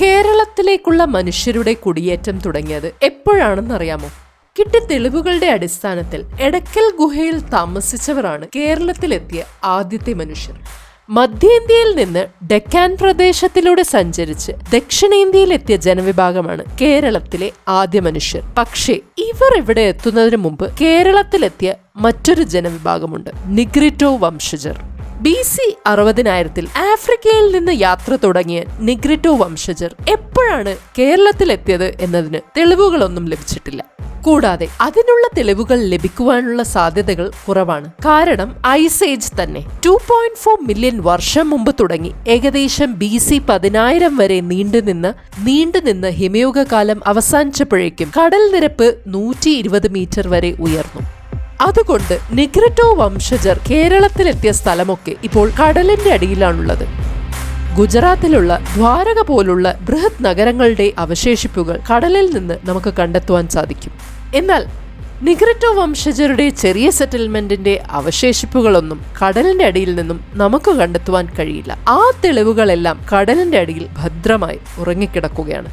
കേരളത്തിലേക്കുള്ള മനുഷ്യരുടെ കുടിയേറ്റം തുടങ്ങിയത് എപ്പോഴാണെന്നറിയാമോ? കിട്ടിയ തെളിവുകളുടെ അടിസ്ഥാനത്തിൽ എടക്കൽ ഗുഹയിൽ താമസിച്ചവരാണ് കേരളത്തിലെത്തിയ ആദ്യത്തെ മനുഷ്യർ. മധ്യേന്ത്യയിൽ നിന്ന് ഡെക്കാൻ പ്രദേശത്തിലൂടെ സഞ്ചരിച്ച് ദക്ഷിണേന്ത്യയിലെത്തിയ ജനവിഭാഗമാണ് കേരളത്തിലെ ആദ്യ മനുഷ്യർ. പക്ഷേ ഇവർ ഇവിടെ എത്തുന്നതിന് മുമ്പ് കേരളത്തിലെത്തിയ മറ്റൊരു ജനവിഭാഗമുണ്ട്, നിഗ്രിറ്റോ വംശജർ. BC 60,000 ആഫ്രിക്കയിൽ നിന്ന് യാത്ര തുടങ്ങിയ നിഗ്രിറ്റോ വംശജർ എപ്പോഴാണ് കേരളത്തിലെത്തിയത് എന്നതിന് തെളിവുകളൊന്നും ലഭിച്ചിട്ടില്ല. കൂടാതെ അതിനുള്ള തെളിവുകൾ ലഭിക്കുവാനുള്ള സാധ്യതകൾ കുറവാണ്. കാരണം ഐസ് ഏജ് തന്നെ 2.4 മില്യൺ വർഷം മുമ്പ് തുടങ്ങി ഏകദേശം BC 10,000 വരെ നീണ്ടുനിന്ന് ഹിമയുഗ കാലം അവസാനിച്ചപ്പോഴേക്കും കടൽ നിരപ്പ് 120 മീറ്റർ വരെ ഉയർന്നു. അതുകൊണ്ട് നിഗ്രിറ്റോ വംശജർ കേരളത്തിലെത്തിയ സ്ഥലമൊക്കെ ഇപ്പോൾ കടലിന്റെ അടിയിലാണുള്ളത്. ഗുജറാത്തിലുള്ള ദ്വാരക പോലുള്ള ബൃഹത് നഗരങ്ങളുടെ അവശേഷിപ്പുകൾ കടലിൽ നിന്ന് നമുക്ക് കണ്ടെത്തുവാൻ സാധിക്കും. എന്നാൽ നിഗ്രിറ്റോ വംശജരുടെ ചെറിയ സെറ്റിൽമെന്റിന്റെ അവശേഷിപ്പുകളൊന്നും കടലിന്റെ അടിയിൽ നിന്നും നമുക്ക് കണ്ടെത്തുവാൻ കഴിയില്ല. ആ തെളിവുകളെല്ലാം കടലിന്റെ അടിയിൽ ഭദ്രമായി ഉറങ്ങിക്കിടക്കുകയാണ്.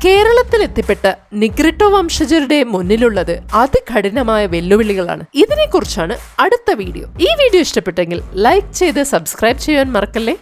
കേരളത്തിൽ എത്തിപ്പെട്ട നിഗ്രിറ്റോ വംശജരുടെ മുന്നിലുള്ളത് അതികഠിനമായ വെല്ലുവിളികളാണ്. ഇതിനെക്കുറിച്ചാണ് അടുത്ത വീഡിയോ. ഈ വീഡിയോ ഇഷ്ടപ്പെട്ടെങ്കിൽ ലൈക്ക് ചെയ്ത് സബ്സ്ക്രൈബ് ചെയ്യാൻ മറക്കല്ലേ.